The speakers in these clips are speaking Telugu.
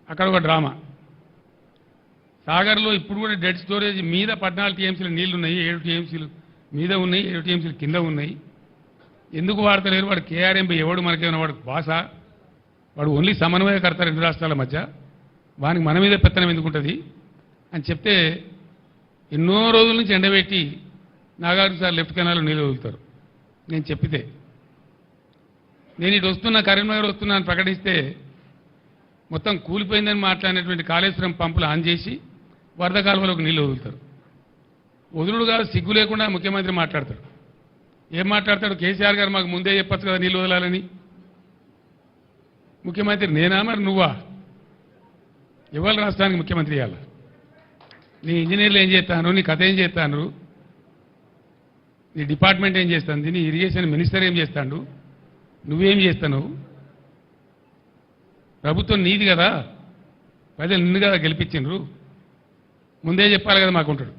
అక్కడ ఒక డ్రామా. సాగర్లో ఇప్పుడు కూడా డెడ్ స్టోరేజ్ మీద 14 టీఎంసీల నీళ్లు ఉన్నాయి, 7 టీఎంసీలు మీద ఉన్నాయి, 7 టీఎంసీలు కింద ఉన్నాయి. ఎందుకు వాడతలేరు? వాడు కేఆర్ఎంపీ ఎవడు? మనకేమైనా వాడు భాష? వాడు ఓన్లీ సమన్వయకర్త 2 రాష్ట్రాల మధ్య. వానికి మన మీద పెత్తనం ఎందుకుంటుంది అని చెప్తే ఎన్నో రోజుల నుంచి ఎండబెట్టి నాగార్జున సార్ లెఫ్ట్ కెనాల్లో నీళ్ళు వదులుతారు. నేను చెప్పితే నేను ఇటు వస్తున్నా, కరీంనగర్ వస్తున్నా అని ప్రకటిస్తే మొత్తం కూలిపోయిందని మాట్లాడినటువంటి కాళేశ్వరం పంపులు ఆన్ చేసి వరద కాలువలోకి నీళ్ళు వదులుతారు. వదులుడు కాదు, సిగ్గు లేకుండా ముఖ్యమంత్రి మాట్లాడతాడు. ఏం మాట్లాడతాడు? కేసీఆర్ గారు మాకు ముందే చెప్పచ్చు కదా నీళ్ళు వదలాలని. ముఖ్యమంత్రి నేనా మరి నువ్వా? ఇవాళ రాష్ట్రానికి ముఖ్యమంత్రి ఇవ్వాలి. నీ ఇంజనీర్లు ఏం చేస్తాను, నీ కథ ఏం చేస్తాను, నీ డిపార్ట్మెంట్ ఏం చేస్తుంది, నీ ఇరిగేషన్ మినిస్టర్ ఏం చేస్తాడు, నువ్వేం చేస్తాను? ప్రభుత్వం నీది కదా, ప్రజలు నిన్ను కదా గెలిపించిండ్రు, ముందే చెప్పాలి కదా మాకుంటాడు.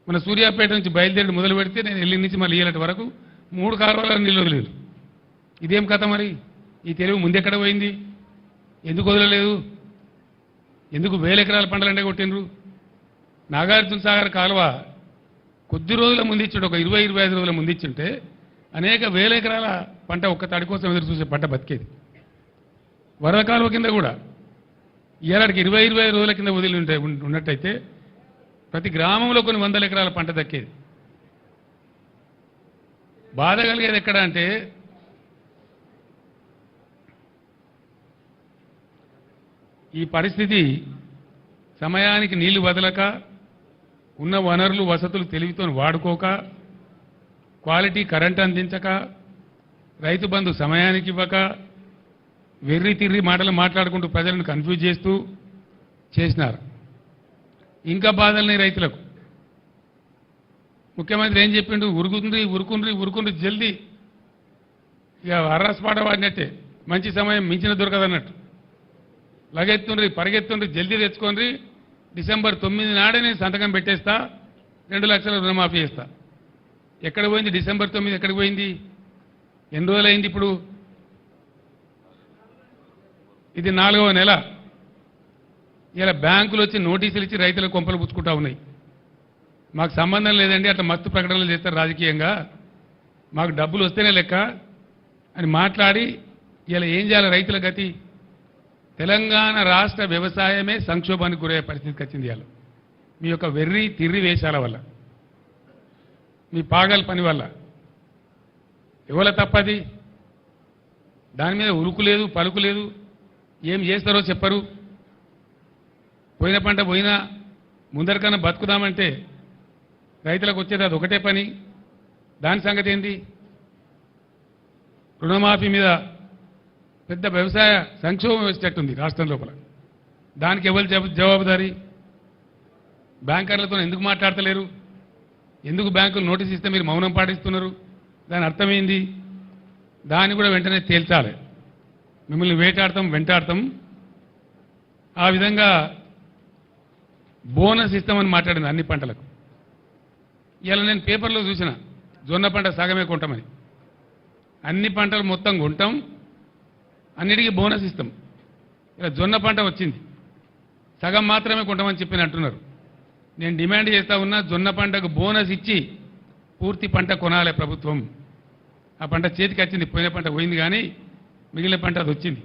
మన సూర్యాపేట నుంచి బయలుదేరి మొదలు పెడితే నేను ఎల్లి నుంచి మళ్ళీ ఏలటి వరకు 3 కాలువల నీళ్ళు వదిలేదు. ఇదేం కథ మరి? ఈ తెలివి ముందెక్కడ పోయింది? ఎందుకు వదలలేదు? ఎందుకు 1000 ఎకరాల పంటలంటే కొట్టిండ్రు? నాగార్జున సాగర్ కాలువ కొద్ది రోజుల ముందిచ్చుంటే, ఒక 20-25 రోజుల ముందిచ్చుంటే అనేక 1000 ఎకరాల పంట ఒక్క తడి కోసం ఎదురు చూసే పంట బతికేది. వరద కాలువ కింద కూడా ఏడాదికి 20-25 రోజుల కింద వదిలి ఉన్నట్టయితే ప్రతి గ్రామంలో కొన్ని 100 ఎకరాల పంట దక్కేది. బాధ కలిగేది ఎక్కడ అంటే ఈ పరిస్థితి సమయానికి నీళ్లు వదలక, ఉన్న వనరులు వసతులు తెలివితో వాడుకోక, క్వాలిటీ కరెంట్ అందించక, రైతు బంధు సమయానికి ఇవ్వక, వెర్రి తిర్రి మాటలు మాట్లాడుకుంటూ ప్రజలను కన్ఫ్యూజ్ చేస్తూ చేసినారు. ఇంకా బాధల్ని రైతులకు. ముఖ్యమంత్రి ఏం చెప్పిండు? ఉరుకుండ్రి జల్దీ. ఇక అర్రస్పాట వాడినట్టే, మంచి సమయం మించిన దొరకదన్నట్టు. లగెత్తుండ్రి, పరిగెత్తుండ్రి, జల్దీ తెచ్చుకోండి, డిసెంబర్ 9 నాడే నేను సంతకం పెట్టేస్తా, 2 లక్షల రుణమాఫీ చేస్తా. ఎక్కడ పోయింది డిసెంబర్ 9? ఎక్కడికి పోయింది? ఎన్ని రోజులైంది ఇప్పుడు? ఇది 4వ నెల. ఇలా బ్యాంకులు వచ్చి నోటీసులు ఇచ్చి రైతులకు కొంపలు పుచ్చుకుంటా ఉన్నాయి. మాకు సంబంధం లేదండి, అట్లా మస్తు ప్రకటనలు చేస్తారు రాజకీయంగా, మాకు డబ్బులు వస్తేనే లెక్క అని మాట్లాడి ఇలా ఏం చేయాలి రైతుల గతి? తెలంగాణ రాష్ట్ర వ్యవసాయమే సంక్షోభానికి గురయ్యే పరిస్థితికి వచ్చింది. ఇవాళ మీ యొక్క వెర్రి తిర్రి వేషాల వల్ల, మీ పాగల్ పని వల్ల. ఎవల తప్పది? దాని మీద ఉరుకు లేదు, పలుకు లేదు. ఏం చేస్తారో చెప్పరు. పోయిన పంట పోయినా ముందరికన్నా బతుకుదామంటే రైతులకు వచ్చేది అది ఒకటే పని. దాని సంగతి ఏంటి? రుణమాఫీ మీద పెద్ద వ్యవసాయ సంక్షోభం వచ్చేటట్టుంది రాష్ట్రం లోపల. దానికి ఎవరు జవాబుదారీ? బ్యాంకర్లతో ఎందుకు మాట్లాడతలేరు? ఎందుకు బ్యాంకులు నోటీస్ ఇస్తే మీరు మౌనం పాటిస్తున్నారు? దాని అర్థమైంది. దాన్ని కూడా వెంటనే తేల్చాలి. మిమ్మల్ని వెంటాడతాం. ఆ విధంగా బోనస్ ఇస్తామని మాట్లాడింది అన్ని పంటలకు. ఇలా నేను పేపర్లో చూసిన, జొన్న పంట సగమే కొంటామని. అన్ని పంటలు మొత్తం కొంటాం, అన్నిటికీ బోనస్ ఇస్తాం. ఇలా జొన్న పంట వచ్చింది, సగం మాత్రమే కొంటామని చెప్పి అంటున్నారు. నేను డిమాండ్ చేస్తా ఉన్నా, జొన్న పంటకు బోనస్ ఇచ్చి పూర్తి పంట కొనాలి ప్రభుత్వం. ఆ పంట చేతికి వచ్చింది, పోయిన పంట పోయింది, కానీ మిగిలిన పంట అది వచ్చింది.